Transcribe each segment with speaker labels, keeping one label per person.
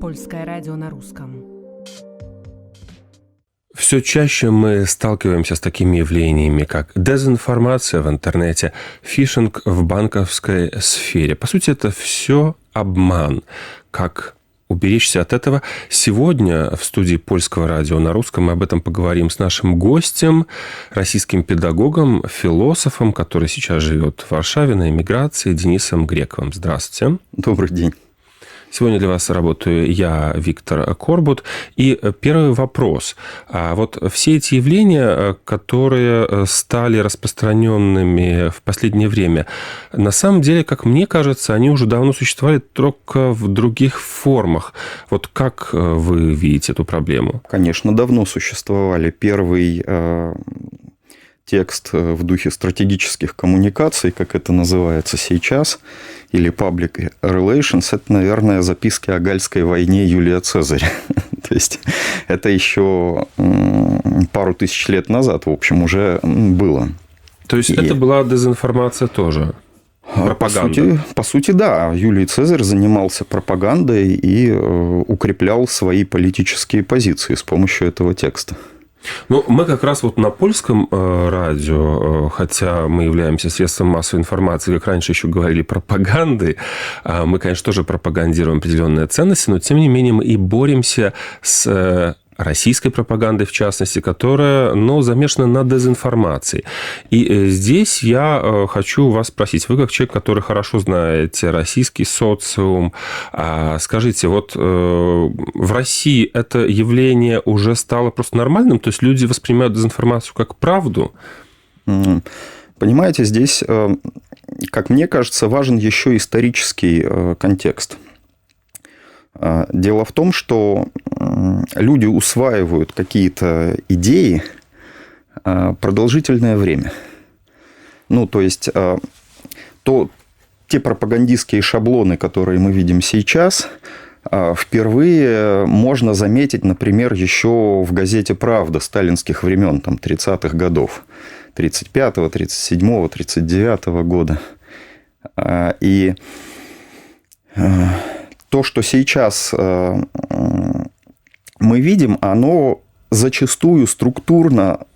Speaker 1: Польское радио на русском.
Speaker 2: Все чаще мы сталкиваемся с такими явлениями, как дезинформация в интернете, фишинг в банковской сфере. По сути, это все обман. Как уберечься от этого? Сегодня в студии Польского радио на русском мы об этом поговорим с нашим гостем, российским педагогом, философом, который сейчас живет в Варшаве на эмиграции, Денисом Грековым. Здравствуйте.
Speaker 3: Добрый день.
Speaker 2: Сегодня для вас работаю я, Виктор Корбут. И первый вопрос. Вот все эти явления, которые стали распространенными в последнее время, на самом деле, как мне кажется, они уже давно существовали, только в других формах. Вот как вы видите эту проблему?
Speaker 3: Конечно, давно существовали. Первый текст в духе стратегических коммуникаций, как это называется сейчас, или public relations, это, наверное, записки о Гальской войне Юлия Цезаря. То есть, это еще пару тысяч лет назад, в общем, уже было.
Speaker 2: То есть, это была дезинформация тоже? Пропаганда?
Speaker 3: По сути, да. Юлий Цезарь занимался пропагандой и укреплял свои политические позиции с помощью этого текста.
Speaker 2: Ну, мы как раз вот на польском радио, хотя мы являемся средством массовой информации, как раньше еще говорили, пропагандой, мы, конечно, тоже пропагандируем определенные ценности, но, тем не менее, мы и боремся с российской пропагандой, в частности, которая, замешана на дезинформации. И здесь я хочу вас спросить, вы как человек, который хорошо знаете российский социум, скажите, вот в России это явление уже стало просто нормальным? То есть люди воспринимают дезинформацию как правду?
Speaker 3: Понимаете, здесь, как мне кажется, важен еще исторический контекст. Дело в том, что люди усваивают какие-то идеи продолжительное время. То есть, те пропагандистские шаблоны, которые мы видим сейчас, впервые можно заметить, например, еще в газете «Правда» сталинских времен, 30-х годов, 35-го, 37-го, 39-го года. И то, что сейчас мы видим, оно зачастую структурно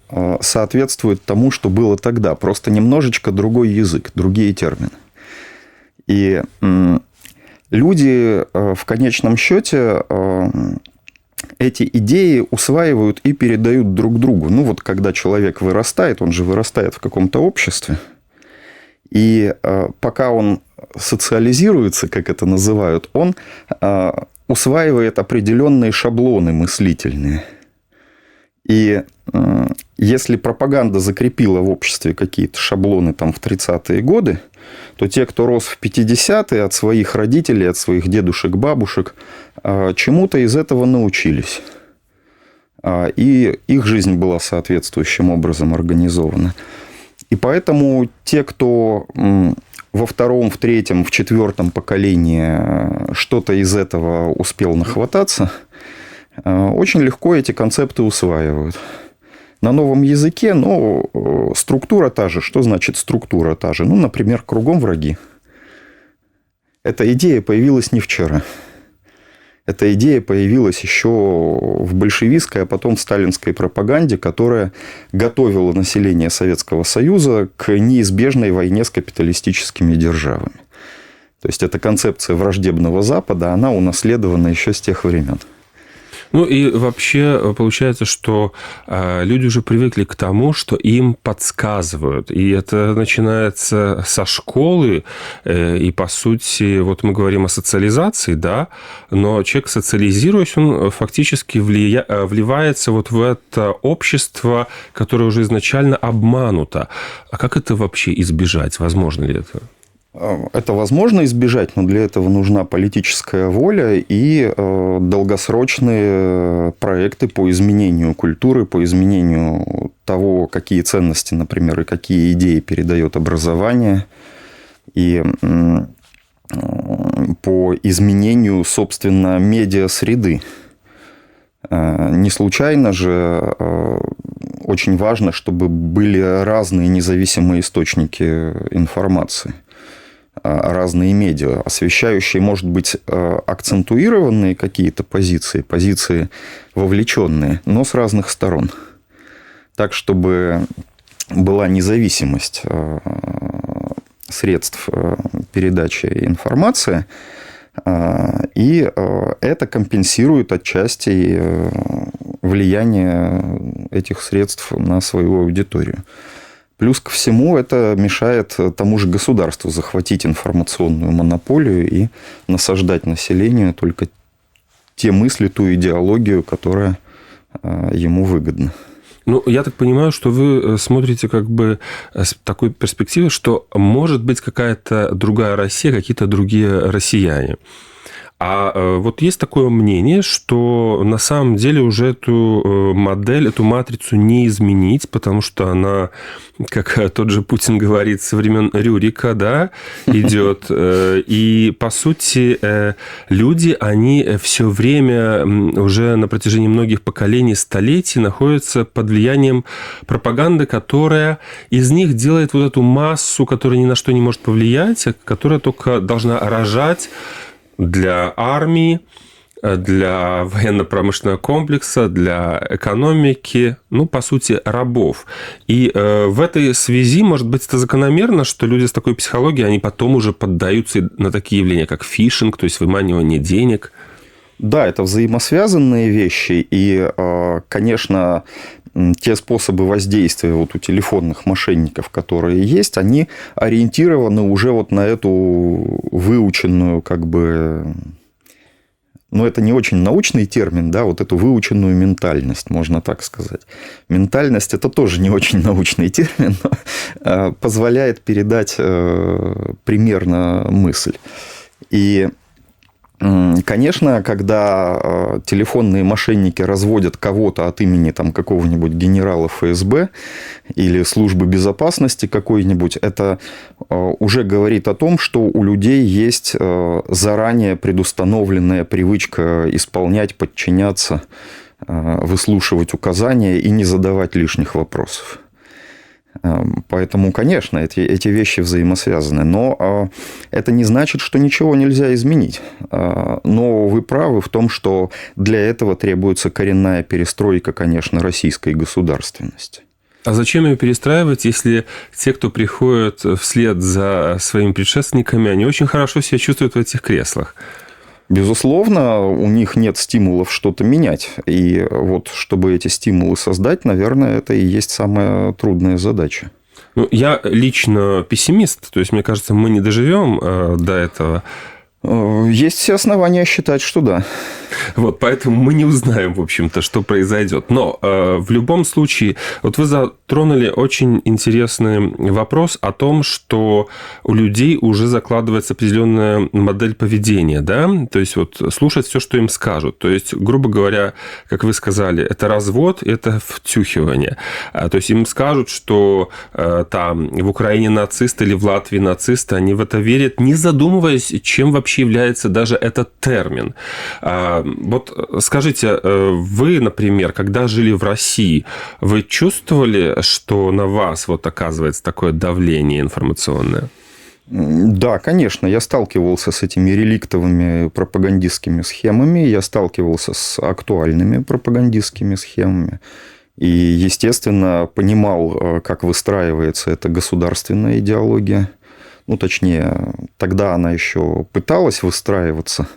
Speaker 3: соответствует тому, что было тогда. Просто немножечко другой язык, другие термины. И люди в конечном счете эти идеи усваивают и передают друг другу. Когда человек вырастает, он же вырастает в каком-то обществе. И пока он социализируется, как это называют, он усваивает определенные шаблоны мыслительные. И если пропаганда закрепила в обществе какие-то шаблоны в 30-е годы, то те, кто рос в 50-е, от своих родителей, от своих дедушек, бабушек, чему-то из этого научились. И их жизнь была соответствующим образом организована. И поэтому те, кто во втором, в третьем, в четвертом поколении что-то из этого успел нахвататься, очень легко эти концепты усваивают. На новом языке, структура та же. Что значит структура та же? Например, кругом враги. Эта идея появилась не вчера. Эта идея появилась еще в большевистской, а потом в сталинской пропаганде, которая готовила население Советского Союза к неизбежной войне с капиталистическими державами. То есть, эта концепция враждебного Запада, она унаследована еще с тех времен.
Speaker 2: И вообще получается, что люди уже привыкли к тому, что им подсказывают. И это начинается со школы. И, по сути, вот мы говорим о социализации, да, но человек, социализируясь, он фактически вливается вот в это общество, которое уже изначально обмануто. А как это вообще избежать? Возможно ли это?
Speaker 3: Это возможно избежать, но для этого нужна политическая воля и долгосрочные проекты по изменению культуры, по изменению того, какие ценности, например, и какие идеи передает образование, и по изменению, собственно, медиасреды. Не случайно же очень важно, чтобы были разные независимые источники информации. разные медиа, освещающие, может быть, акцентуированные какие-то позиции вовлеченные, но с разных сторон. Так, чтобы была независимость средств передачи информации, и это компенсирует отчасти влияние этих средств на свою аудиторию. Плюс ко всему это мешает тому же государству захватить информационную монополию и насаждать населению только те мысли, ту идеологию, которая ему выгодна.
Speaker 2: Ну, я так понимаю, что вы смотрите как бы с такой перспективы, что может быть какая-то другая Россия, какие-то другие россияне. А вот есть такое мнение, что на самом деле уже эту модель, эту матрицу не изменить, потому что она, как тот же Путин говорит, со времен Рюрика, да, идет. И, по сути, люди, они все время уже на протяжении многих поколений, столетий находятся под влиянием пропаганды, которая из них делает вот эту массу, которая ни на что не может повлиять, которая только должна рожать для армии, для военно-промышленного комплекса, для экономики, ну, по сути, рабов. И в этой связи, может быть, это закономерно, что люди с такой психологией, они потом уже поддаются на такие явления, как фишинг, то есть выманивание денег.
Speaker 3: Да, это взаимосвязанные вещи. И, конечно, те способы воздействия вот у телефонных мошенников, которые есть, они ориентированы уже вот на эту выученную, как бы, ну, это не очень научный термин, да, вот эту выученную ментальность, можно так сказать. Ментальность – это тоже не очень научный термин, но позволяет передать примерно мысль. И конечно, когда телефонные мошенники разводят кого-то от имени там, какого-нибудь генерала ФСБ или службы безопасности какой-нибудь, это уже говорит о том, что у людей есть заранее предустановленная привычка исполнять, подчиняться, выслушивать указания и не задавать лишних вопросов. Поэтому, конечно, эти вещи взаимосвязаны. Но это не значит, что ничего нельзя изменить. Но вы правы в том, что для этого требуется коренная перестройка, конечно, российской государственности.
Speaker 2: А зачем ее перестраивать, если те, кто приходит вслед за своими предшественниками, они очень хорошо себя чувствуют в этих креслах?
Speaker 3: Безусловно, у них нет стимулов что-то менять. И вот, чтобы эти стимулы создать, наверное, это и есть самая трудная задача.
Speaker 2: Ну, я лично пессимист. То есть, мне кажется, мы не доживем до этого.
Speaker 3: Есть все основания считать, что да.
Speaker 2: Вот, поэтому мы не узнаем, в общем-то, что произойдет. Но в любом случае, вот вы затронули очень интересный вопрос о том, что у людей уже закладывается определенная модель поведения, да? То есть, вот слушать все, что им скажут. То есть, грубо говоря, как вы сказали, это развод, это втюхивание. То есть, им скажут, что там в Украине нацисты или в Латвии нацисты, они в это верят, не задумываясь, чем вообще является даже этот термин. Вот скажите, вы, например, когда жили в России, вы чувствовали, что на вас вот оказывается такое давление информационное?
Speaker 3: Да, конечно, я сталкивался с этими реликтовыми пропагандистскими схемами, я сталкивался с актуальными пропагандистскими схемами. И, естественно, понимал, как выстраивается эта государственная идеология. Ну, точнее, тогда она еще пыталась выстраиваться,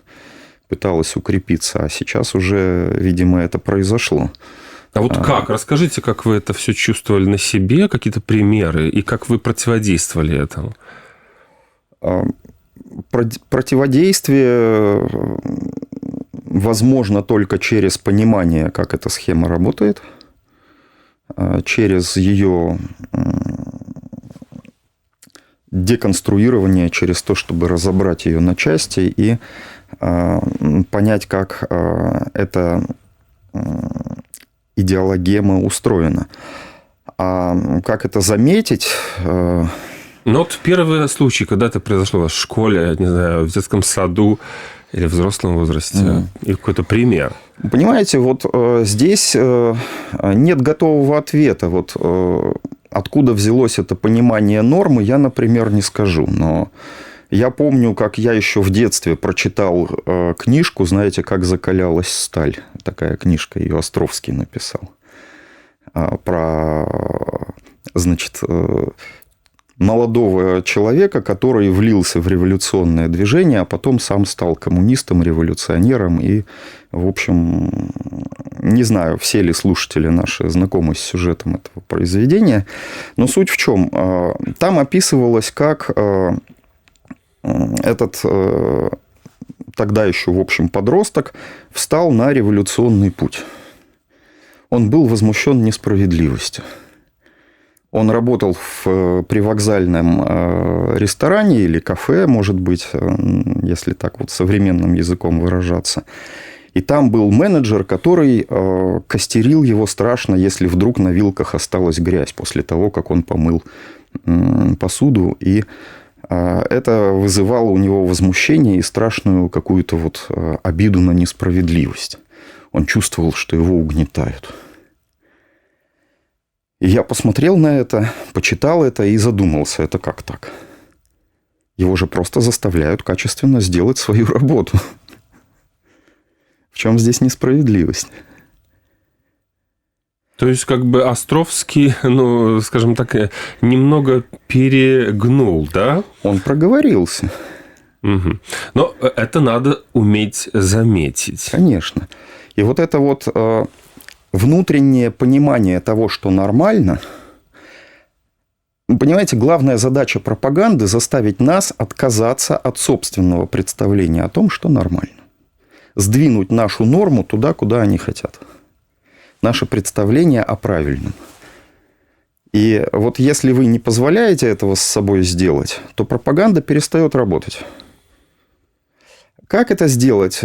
Speaker 3: пыталась укрепиться, а сейчас уже, видимо, это произошло.
Speaker 2: А вот как? Расскажите, как вы это все чувствовали на себе, какие-то примеры, и как вы противодействовали этому?
Speaker 3: Противодействие возможно только через понимание, как эта схема работает, через ее деконструирование, через то, чтобы разобрать ее на части и понять, как эта идеологема устроена. А как это заметить?
Speaker 2: Ну, вот первый случай, когда это произошло у вас в школе, не знаю, в детском саду или в взрослом возрасте, и какой-то пример.
Speaker 3: Понимаете, вот здесь нет готового ответа. Вот откуда взялось это понимание нормы, я, например, не скажу. Но Я помню, как я еще в детстве прочитал книжку, знаете, «Как закалялась сталь». Такая книжка, ее Островский написал. Про, значит, молодого человека, который влился в революционное движение, а потом сам стал коммунистом, революционером. И, в общем, не знаю, все ли слушатели наши знакомы с сюжетом этого произведения, но суть в чем? Там описывалось, как этот тогда еще, в общем, подросток встал на революционный путь. Он был возмущен несправедливостью. Он работал в привокзальном ресторане или кафе, может быть, если так вот современным языком выражаться. И там был менеджер, который костерил его страшно, если вдруг на вилках осталась грязь после того, как он помыл посуду. И это вызывало у него возмущение и страшную какую-то вот обиду на несправедливость. Он чувствовал, что его угнетают. И я посмотрел на это, почитал это и задумался, это как так? Его же просто заставляют качественно сделать свою работу. В чем здесь несправедливость?
Speaker 2: То есть, как бы Островский, ну, скажем так, немного перегнул, да?
Speaker 3: Он проговорился.
Speaker 2: Угу. Но это надо уметь заметить.
Speaker 3: Конечно. И вот это вот внутреннее понимание того, что нормально. Понимаете, главная задача пропаганды – заставить нас отказаться от собственного представления о том, что нормально. Сдвинуть нашу норму туда, куда они хотят. Наше представление о правильном. И вот если вы не позволяете этого с собой сделать, то пропаганда перестает работать. Как это сделать?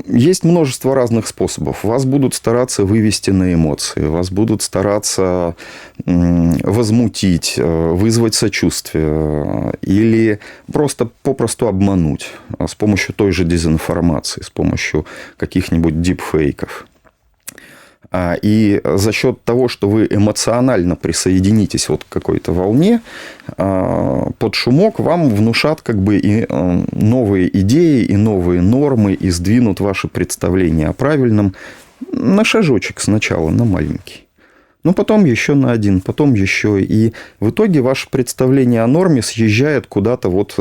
Speaker 3: Есть множество разных способов. Вас будут стараться вывести на эмоции, вас будут стараться возмутить, вызвать сочувствие или просто попросту обмануть с помощью той же дезинформации, с помощью каких-нибудь дипфейков. И за счет того, что вы эмоционально присоединитесь вот к какой-то волне, под шумок вам внушат как бы и новые идеи, и новые нормы, и сдвинут ваши представления о правильном на шажочек сначала, на маленький. Но потом еще на один, потом еще. И в итоге ваше представление о норме съезжает куда-то вот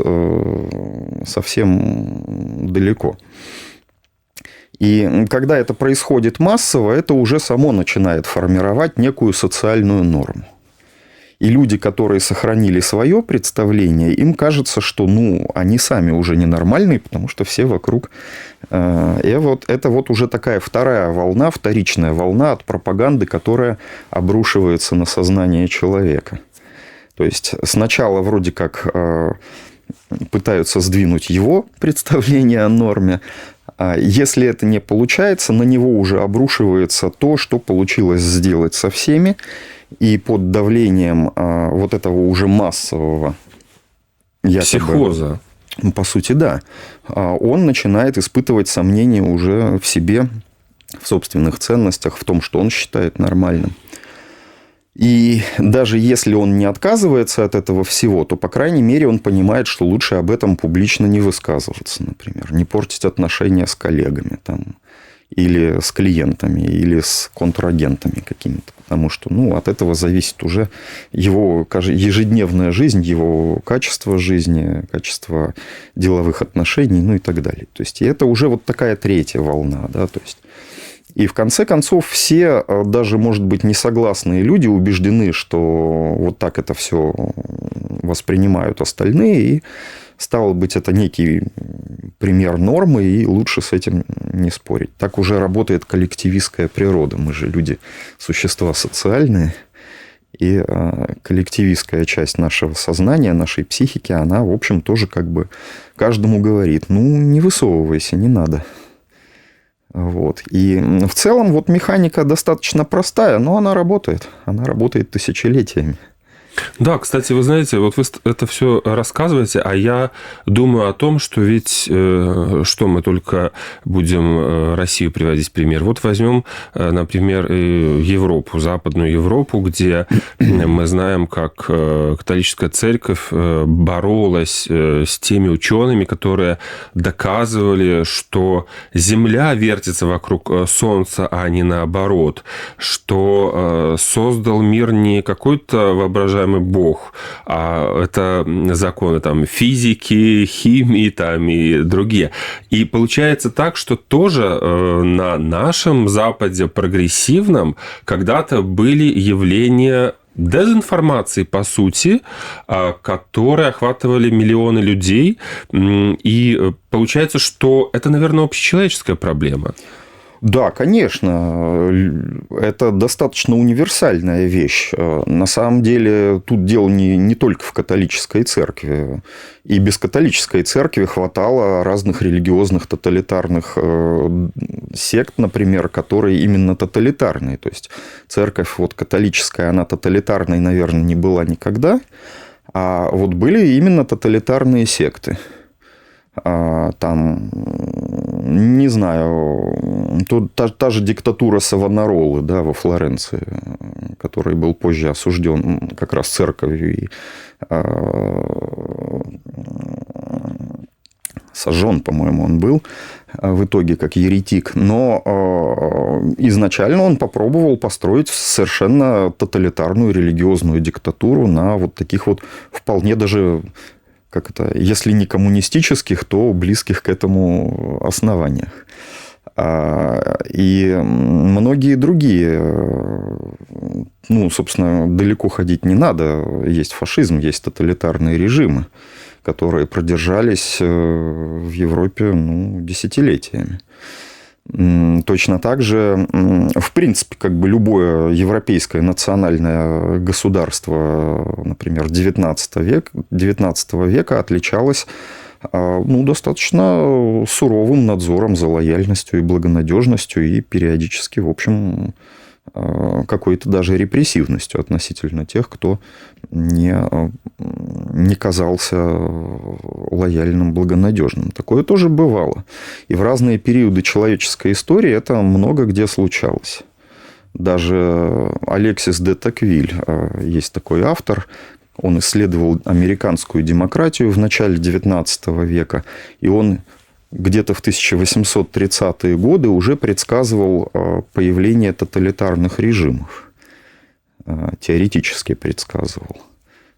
Speaker 3: совсем далеко. И когда это происходит массово, это уже само начинает формировать некую социальную норму. И люди, которые сохранили свое представление, им кажется, что они сами уже ненормальные, потому что все вокруг. И вот это вот уже такая вторая волна, вторичная волна от пропаганды, которая обрушивается на сознание человека. То есть сначала вроде как пытаются сдвинуть его представление о норме. Если это не получается, на него уже обрушивается то, что получилось сделать со всеми. И под давлением вот этого уже массового
Speaker 2: психоза.
Speaker 3: По сути, да. Он начинает испытывать сомнения уже в себе, в собственных ценностях, в том, что он считает нормальным. И даже если он не отказывается от этого всего, то, по крайней мере, он понимает, что лучше об этом публично не высказываться, например, не портить отношения с коллегами там, или с клиентами, или с контрагентами какими-то. Потому что от этого зависит уже его ежедневная жизнь, его качество жизни, качество деловых отношений, и так далее. То есть, и это уже вот такая третья волна, да, то есть. И в конце концов все, даже, может быть, несогласные люди убеждены, что вот так это все воспринимают остальные, и стало быть, это некий пример нормы, и лучше с этим не спорить. Так уже работает коллективистская природа. Мы же люди, существа социальные, и коллективистская часть нашего сознания, нашей психики, она, в общем, тоже как бы каждому говорит, не высовывайся, не надо. Вот. И в целом вот механика достаточно простая, но она работает. Она работает тысячелетиями.
Speaker 2: Да, кстати, вы знаете, вот вы это все рассказываете, а я думаю о том, что ведь что мы только будем Россию приводить в пример. Вот возьмем, например, Европу, Западную Европу, где мы знаем, как католическая церковь боролась с теми учеными, которые доказывали, что Земля вертится вокруг Солнца, а не наоборот, что создал мир не какой-то воображаемый Бог, а это законы там, физики, химии там, и другие. И получается так, что тоже на нашем Западе прогрессивном когда-то были явления дезинформации, по сути, которые охватывали миллионы людей. И получается, что это, наверное, общечеловеческая проблема.
Speaker 3: Да, конечно, это достаточно универсальная вещь. На самом деле, тут дело не только в католической церкви. И без католической церкви хватало разных религиозных тоталитарных сект, например, которые именно тоталитарные. То есть, церковь вот католическая, она тоталитарной, наверное, не была никогда. А вот были именно тоталитарные секты. Там, не знаю, тут та же диктатура Савонаролы, да, во Флоренции, который был позже осужден как раз церковью и сожжен, по-моему, он был в итоге как еретик. Но изначально он попробовал построить совершенно тоталитарную религиозную диктатуру на вот таких вот вполне даже... как это, если не коммунистических, то близких к этому основаниях. И многие другие, ну, собственно, далеко ходить не надо. Есть фашизм, есть тоталитарные режимы, которые продержались в Европе, ну, десятилетиями. Точно так же, в принципе, как бы любое европейское национальное государство, например, XIX века отличалось, ну, достаточно суровым надзором за лояльностью и благонадежностью и периодически, в общем, какой-то даже репрессивностью относительно тех, кто не казался лояльным, благонадежным. Такое тоже бывало. И в разные периоды человеческой истории это много где случалось. Даже Алексис де Токвиль, есть такой автор, он исследовал американскую демократию в начале XIX века, и он где-то в 1830-е годы уже предсказывал появление тоталитарных режимов. Теоретически предсказывал.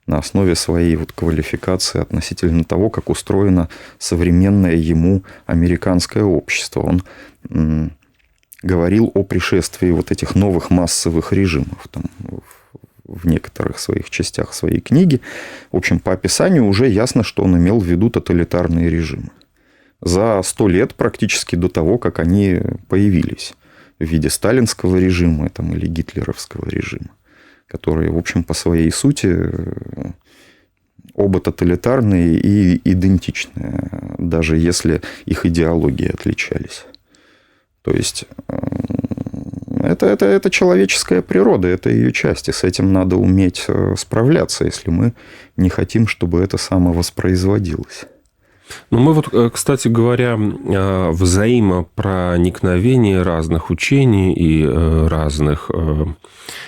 Speaker 3: На основе своей вот квалификации относительно того, как устроено современное ему американское общество. Он говорил о пришествии вот этих новых массовых режимов там, в некоторых своих частях своей книги. В общем, по описанию уже ясно, что он имел в виду тоталитарные режимы. За 100 лет практически до того, как они появились в виде сталинского режима там, или гитлеровского режима, которые, в общем, по своей сути оба тоталитарные и идентичные, даже если их идеологии отличались. То есть это человеческая природа, это ее часть, и с этим надо уметь справляться, если мы не хотим, чтобы это самовоспроизводилось.
Speaker 2: Ну, мы вот, кстати говоря, о взаимопроникновении разных учений и разных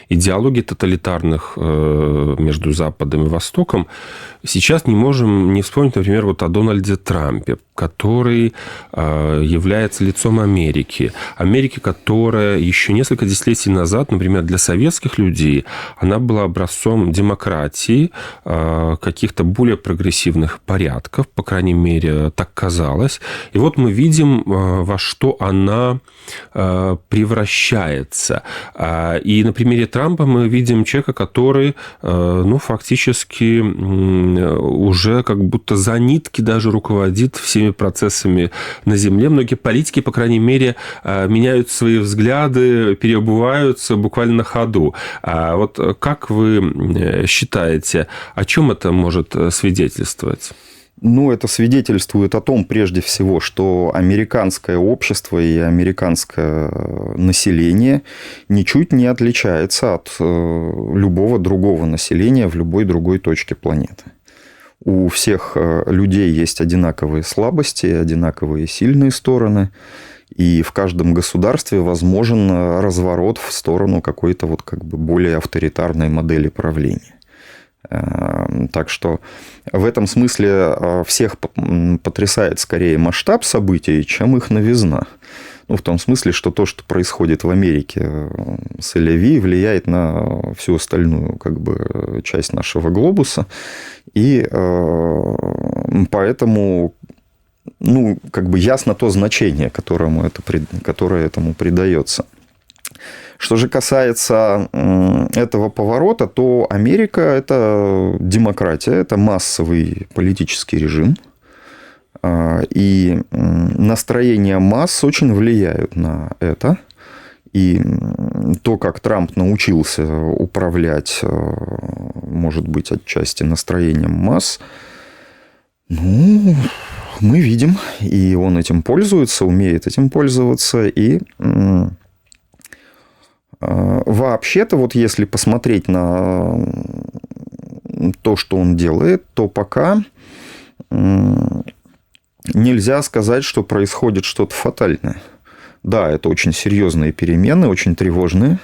Speaker 2: идеологий тоталитарных между Западом и Востоком сейчас не можем не вспомнить, например, вот о Дональде Трампе, который является лицом Америки. Америки, которая еще несколько десятилетий назад, например, для советских людей, она была образцом демократии, каких-то более прогрессивных порядков, по крайней мере, так казалось. И вот мы видим, во что она превращается. И на примере Трампа мы видим человека, который, ну, фактически уже как будто за нитки даже руководит всеми процессами на Земле. Многие политики, по крайней мере, меняют свои взгляды, переобуваются буквально на ходу. А вот как вы считаете, о чем это может свидетельствовать?
Speaker 3: Ну, это свидетельствует о том, прежде всего, что американское общество и американское население ничуть не отличается от любого другого населения в любой другой точке планеты. У всех людей есть одинаковые слабости, одинаковые сильные стороны, и в каждом государстве возможен разворот в сторону какой-то вот как бы более авторитарной модели правления. Так что в этом смысле всех потрясает скорее масштаб событий, чем их новизна. Ну, в том смысле, что то, что происходит в Америке с Эль-Ави, влияет на всю остальную как бы, часть нашего глобуса. И поэтому ну, как бы ясно то значение, которое этому придается. Что же касается этого поворота, то Америка – это демократия, это массовый политический режим. И настроения масс очень влияют на это. И то, как Трамп научился управлять, может быть, отчасти настроением масс, ну, мы видим, и он этим пользуется, умеет этим пользоваться. И вообще-то, вот если посмотреть на то, что он делает, то пока нельзя сказать, что происходит что-то фатальное. Да, это очень серьезные перемены, очень тревожные.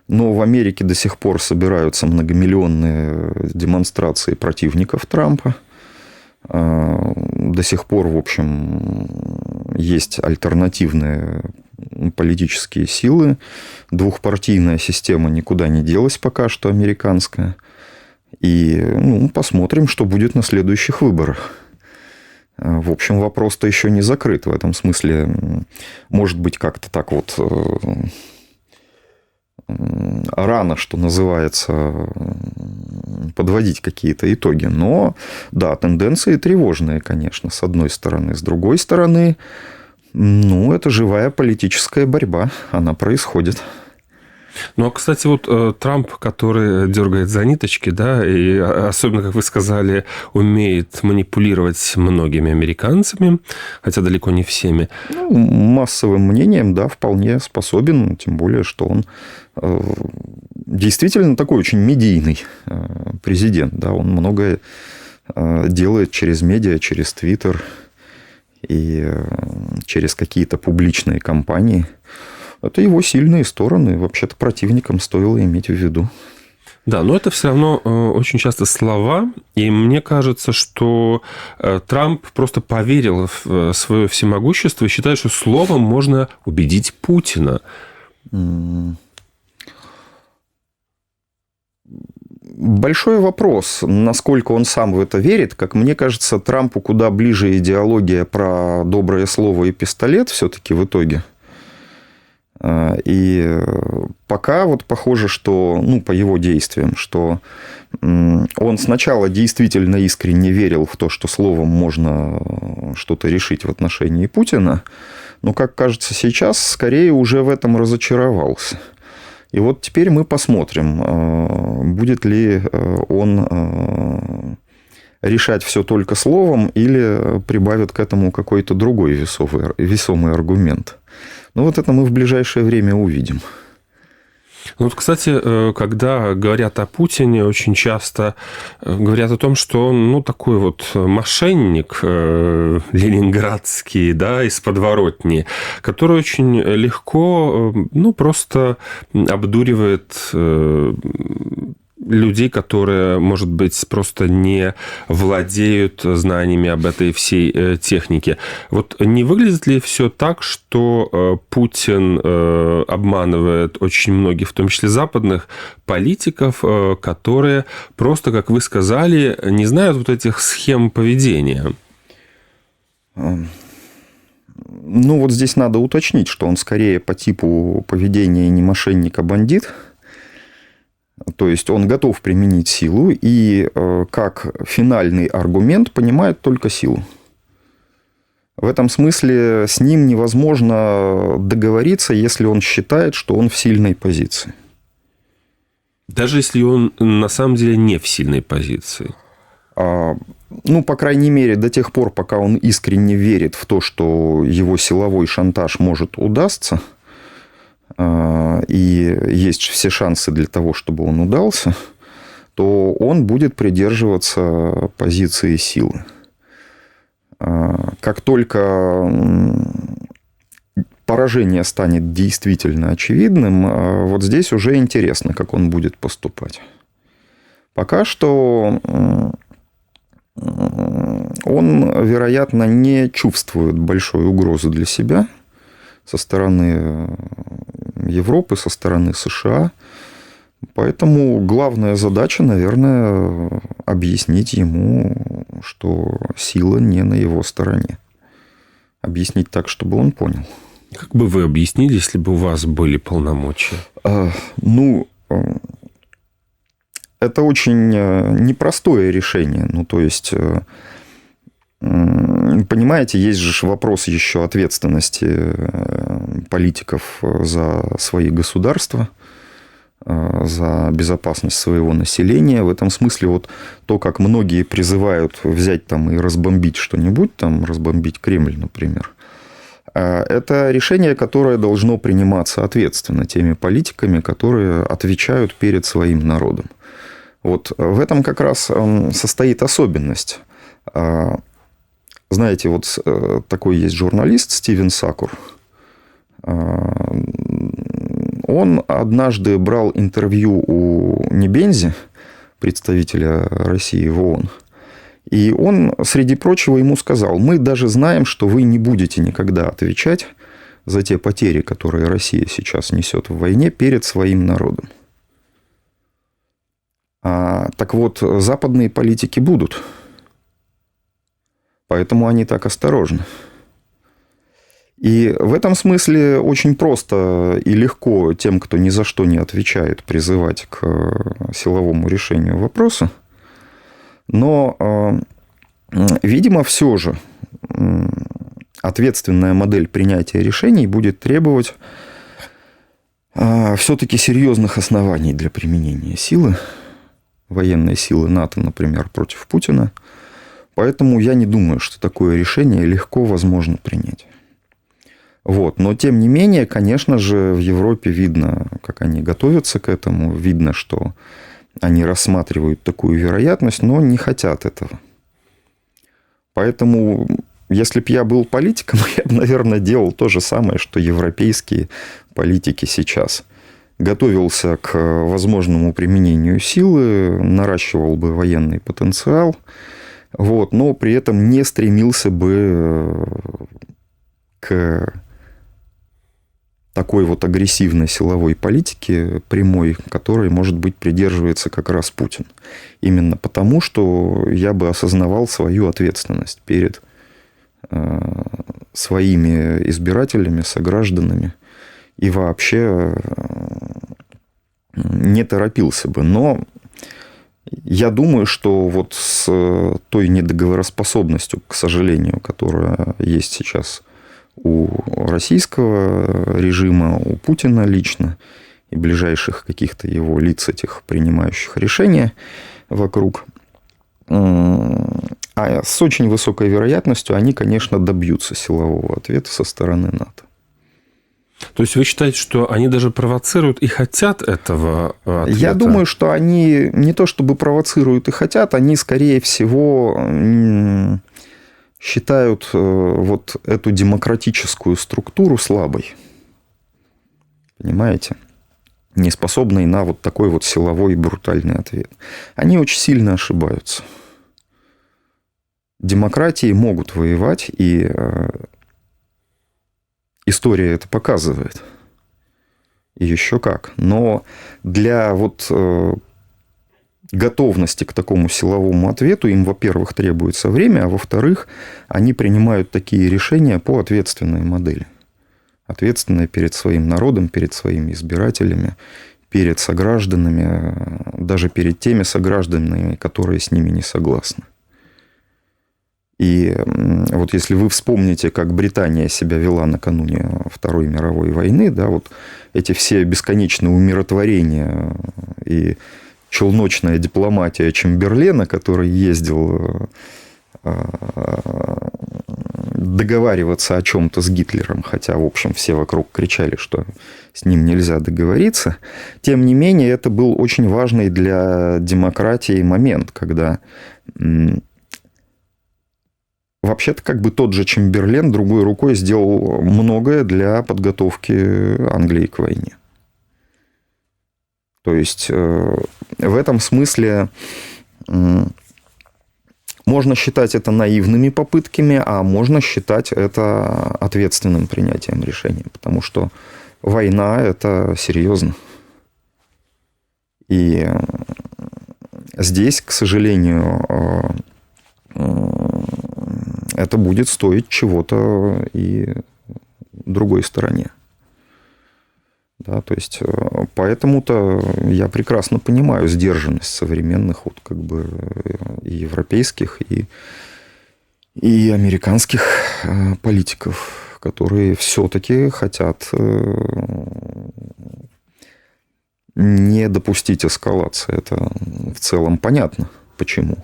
Speaker 3: Но в Америке до сих пор собираются многомиллионные демонстрации противников Трампа. До сих пор, в общем, есть альтернативные политические силы. Двухпартийная система никуда не делась пока что, американская. И посмотрим, что будет на следующих выборах. В общем, вопрос-то еще не закрыт. В этом смысле, может быть, как-то так вот рано, что называется, подводить какие-то итоги. Но, да, тенденции тревожные, конечно, с одной стороны. С другой стороны, это живая политическая борьба. Она происходит.
Speaker 2: Ну, а, кстати, вот Трамп, который дергает за ниточки, да, и особенно, как вы сказали, умеет манипулировать многими американцами, хотя далеко не всеми.
Speaker 3: Массовым мнением, да, вполне способен, тем более, что он действительно такой очень медийный президент, да, он многое делает через медиа, через Твиттер и через какие-то публичные кампании. Это его сильные стороны. Вообще-то противникам стоило иметь в виду.
Speaker 2: Да, но это все равно очень часто слова. И мне кажется, что Трамп просто поверил в свое всемогущество и считает, что словом можно убедить Путина.
Speaker 3: Большой вопрос, насколько он сам в это верит. Как мне кажется, Трампу куда ближе идеология про доброе слово и пистолет все-таки в итоге. И пока вот похоже, что, по его действиям, что он сначала действительно искренне верил в то, что словом можно что-то решить в отношении Путина, но, как кажется, сейчас скорее уже в этом разочаровался. И вот теперь мы посмотрим, будет ли он решать все только словом или прибавит к этому какой-то другой весомый аргумент. Вот это мы в ближайшее время увидим.
Speaker 2: Вот, кстати, когда говорят о Путине, очень часто говорят о том, что он, такой вот мошенник ленинградский, да, из подворотни, который очень легко, просто обдуривает людей, которые, может быть, просто не владеют знаниями об этой всей технике. Вот не выглядит ли все так, что Путин обманывает очень многих, в том числе западных политиков, которые просто, как вы сказали, не знают вот этих схем поведения?
Speaker 3: Вот здесь надо уточнить, что он скорее по типу поведения не мошенник, а бандит. То есть он готов применить силу и как финальный аргумент понимает только силу. В этом смысле с ним невозможно договориться, если он считает, что он в сильной позиции.
Speaker 2: Даже если он на самом деле не в сильной позиции?
Speaker 3: Ну, по крайней мере, до тех пор, пока он искренне верит в то, что его силовой шантаж может удастся, и есть все шансы для того, чтобы он удался, то он будет придерживаться позиции силы. Как только поражение станет действительно очевидным, вот здесь уже интересно, как он будет поступать. Пока что он, вероятно, не чувствует большой угрозы для себя со стороны Европы, со стороны США. Поэтому главная задача, наверное, объяснить ему, что сила не на его стороне. Объяснить так, чтобы он понял.
Speaker 2: Как бы вы объяснили, если бы у вас были полномочия?
Speaker 3: Ну, это очень непростое решение. Ну, то есть, понимаете, есть же вопрос еще ответственности политиков за свои государства, за безопасность своего населения. В этом смысле вот то, как многие призывают взять там и разбомбить что-нибудь, там разбомбить Кремль, например, это решение, которое должно приниматься ответственно теми политиками, которые отвечают перед своим народом. Вот в этом как раз состоит особенность. Знаете, вот такой есть журналист Стивен Сакур. Он однажды брал интервью у Небензи, представителя России в ООН. И он, среди прочего, ему сказал: мы даже знаем, что вы не будете никогда отвечать за те потери, которые Россия сейчас несет в войне перед своим народом. Так вот, западные политики будут. Поэтому они так осторожны. И в этом смысле очень просто и легко тем, кто ни за что не отвечает, призывать к силовому решению вопроса. Но, видимо, все же ответственная модель принятия решений будет требовать все-таки серьезных оснований для применения силы, военной силы НАТО, например, против Путина. Поэтому я не думаю, что такое решение легко возможно принять. Вот. Но, тем не менее, конечно же, в Европе видно, как они готовятся к этому, видно, что они рассматривают такую вероятность, но не хотят этого. Поэтому, если бы я был политиком, я бы, наверное, делал то же самое, что европейские политики сейчас. Готовился к возможному применению силы, наращивал бы военный потенциал, вот, но при этом не стремился бы к такой вот агрессивной силовой политике прямой, которой, может быть, придерживается как раз Путин. Именно потому, что я бы осознавал свою ответственность перед своими избирателями, согражданами и вообще не торопился бы. Но я думаю, что вот с той недоговороспособностью, к сожалению, которая есть сейчас у российского режима, у Путина лично и ближайших каких-то его лиц, этих принимающих решения вокруг, с очень высокой вероятностью они, конечно, добьются силового ответа со стороны НАТО.
Speaker 2: То есть вы считаете, что они даже провоцируют и хотят этого ответа?
Speaker 3: Я думаю, что они не то чтобы провоцируют и хотят, они, скорее всего, считают вот эту демократическую структуру слабой. Понимаете? Неспособной на вот такой вот силовой и брутальный ответ. Они очень сильно ошибаются. Демократии могут воевать, и история это показывает. И еще как. Но для вот готовности к такому силовому ответу им, во-первых, требуется время, а во-вторых, они принимают такие решения по ответственной модели. Ответственной перед своим народом, перед своими избирателями, перед согражданами, даже перед теми согражданами, которые с ними не согласны. И вот если вы вспомните, как Британия себя вела накануне Второй мировой войны, да, вот эти все бесконечные умиротворения и челночная дипломатия Чемберлена, который ездил договариваться о чем-то с Гитлером, хотя, в общем, все вокруг кричали, что с ним нельзя договориться. Тем не менее, это был очень важный для демократии момент, когда вообще-то как бы тот же Чемберлен другой рукой сделал многое для подготовки Англии к войне. То есть в этом смысле можно считать это наивными попытками, а можно считать это ответственным принятием решения, потому что война – это серьезно. И здесь, к сожалению, это будет стоить чего-то и другой стороне. Да, то есть, поэтому-то я прекрасно понимаю сдержанность современных вот, как бы, и европейских, и американских политиков, которые все-таки хотят не допустить эскалации. Это в целом понятно, почему.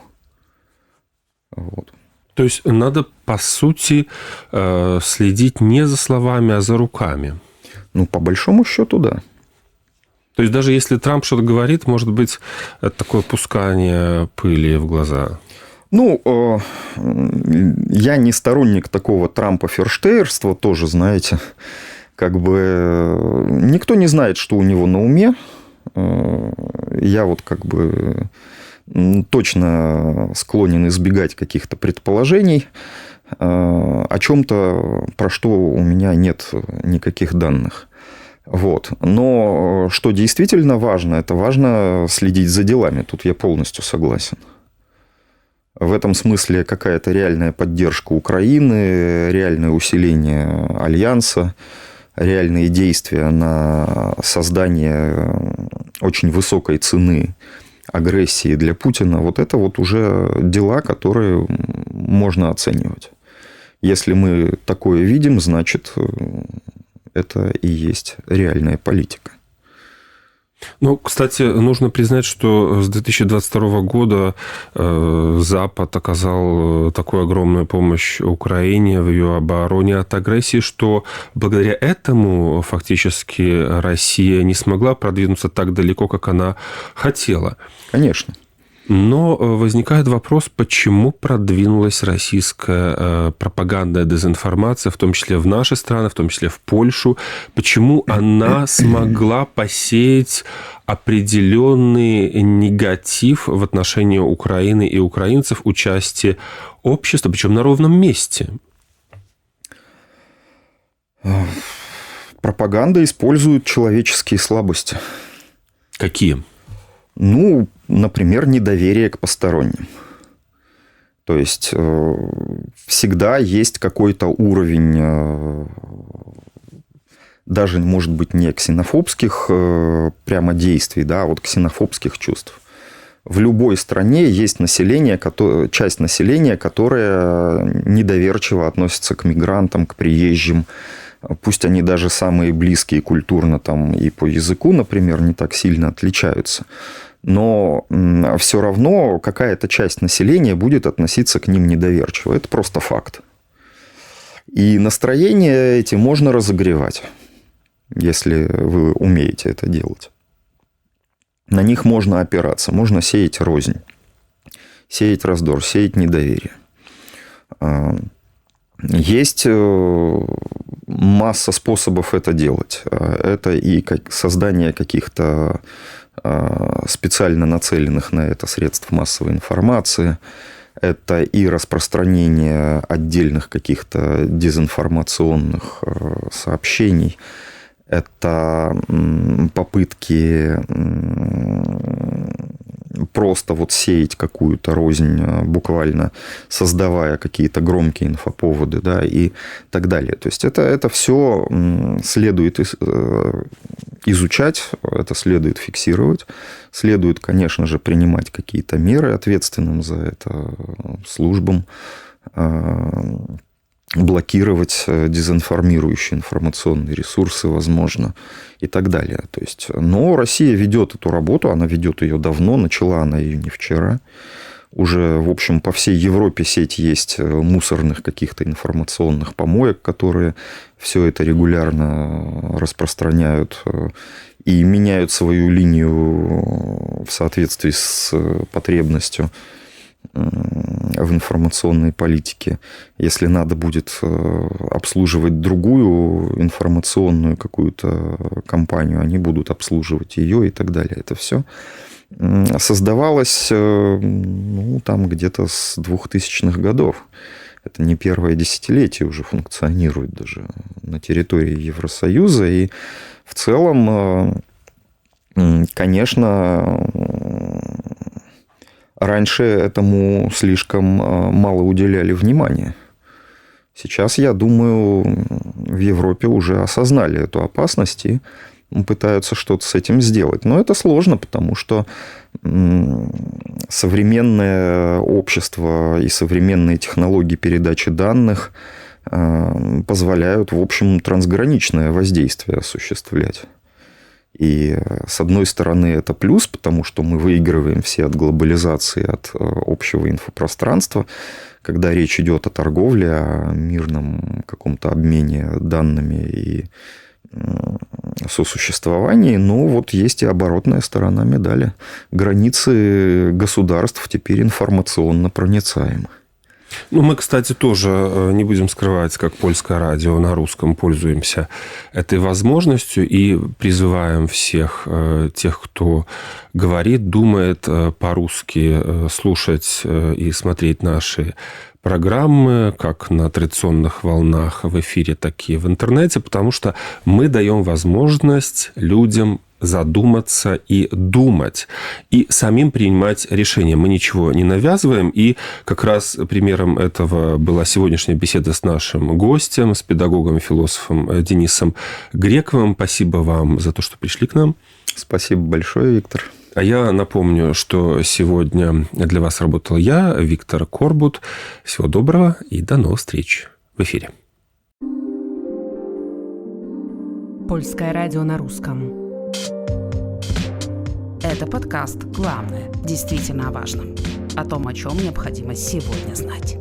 Speaker 3: Вот.
Speaker 2: То есть надо, по сути, следить не за словами, а за руками.
Speaker 3: Ну, по большому счету, да.
Speaker 2: То есть даже если Трамп что-то говорит, может быть, это такое пускание пыли в глаза?
Speaker 3: Ну, я не сторонник такого Трампа-ферштейерства, тоже, знаете, как бы никто не знает, что у него на уме. Я вот как бы точно склонен избегать каких-то предположений о чем-то, про что у меня нет никаких данных. Вот. Но что действительно важно, это важно следить за делами. Тут я полностью согласен. В этом смысле какая-то реальная поддержка Украины, реальное усиление альянса, реальные действия на создание очень высокой цены агрессии для Путина, вот это вот уже дела, которые можно оценивать. Если мы такое видим, значит, это и есть реальная политика.
Speaker 2: Ну, кстати, нужно признать, что с 2022 года Запад оказал такую огромную помощь Украине в ее обороне от агрессии, что благодаря этому фактически Россия не смогла продвинуться так далеко, как она хотела.
Speaker 3: Конечно.
Speaker 2: Но возникает вопрос, почему продвинулась российская пропаганда, дезинформация, в том числе в наши страны, в том числе в Польшу, почему она смогла посеять определенный негатив в отношении Украины и украинцев у части общества, причем на ровном месте?
Speaker 3: Пропаганда использует человеческие слабости.
Speaker 2: Какие?
Speaker 3: Ну, например, недоверие к посторонним. То есть, всегда есть какой-то уровень, даже, может быть, не ксенофобских прямо действий, да, а вот ксенофобских чувств. В любой стране есть население, часть населения, которая недоверчиво относится к мигрантам, к приезжим. Пусть они даже самые близкие культурно там, и по языку, например, не так сильно отличаются. Но все равно какая-то часть населения будет относиться к ним недоверчиво. Это просто факт. И настроения эти можно разогревать, если вы умеете это делать. На них можно опираться, можно сеять рознь, сеять раздор, сеять недоверие. Есть масса способов это делать. Это и создание каких-то специально нацеленных на это средств массовой информации. Это и распространение отдельных каких-то дезинформационных сообщений. Это попытки просто вот сеять какую-то рознь, буквально создавая какие-то громкие инфоповоды, да, и так далее. То есть это все следует изучать, это следует фиксировать, следует, конечно же, принимать какие-то меры ответственным за это службам блокировать дезинформирующие информационные ресурсы, возможно, и так далее. То есть, но Россия ведет эту работу, она ведет ее давно, начала она ее не вчера. Уже, в общем, по всей Европе сеть есть мусорных каких-то информационных помоек, которые все это регулярно распространяют и меняют свою линию в соответствии с потребностью в информационной политике. Если надо будет обслуживать другую информационную какую-то компанию, они будут обслуживать ее и так далее. Это все создавалось там где-то с 2000-х годов. Это не первое десятилетие уже функционирует даже на территории Евросоюза. И в целом, конечно, раньше этому слишком мало уделяли внимания. Сейчас, я думаю, в Европе уже осознали эту опасность и пытаются что-то с этим сделать. Но это сложно, потому что современное общество и современные технологии передачи данных позволяют, в общем, трансграничное воздействие осуществлять. И, с одной стороны, это плюс, потому что мы выигрываем все от глобализации, от общего инфопространства, когда речь идет о торговле, о мирном каком-то обмене данными и сосуществовании, но вот есть и оборотная сторона медали. Границы государств теперь информационно проницаемы.
Speaker 2: Мы, кстати, тоже не будем скрывать, как Польское радио на русском пользуемся этой возможностью и призываем всех тех, кто говорит, думает по-русски, слушать и смотреть наши программы, как на традиционных волнах в эфире, так и в интернете, потому что мы даем возможность людям задуматься и думать, и самим принимать решения. Мы ничего не навязываем, и как раз примером этого была сегодняшняя беседа с нашим гостем, с педагогом и философом Денисом Грековым. Спасибо вам за то, что пришли к нам.
Speaker 3: Спасибо большое, Виктор.
Speaker 2: А я напомню, что сегодня для вас работал я, Виктор Корбут. Всего доброго и до новых встреч в эфире.
Speaker 1: Польское радио на русском. Это подкаст «Главное. Действительно о важном». О том, о чем необходимо сегодня знать.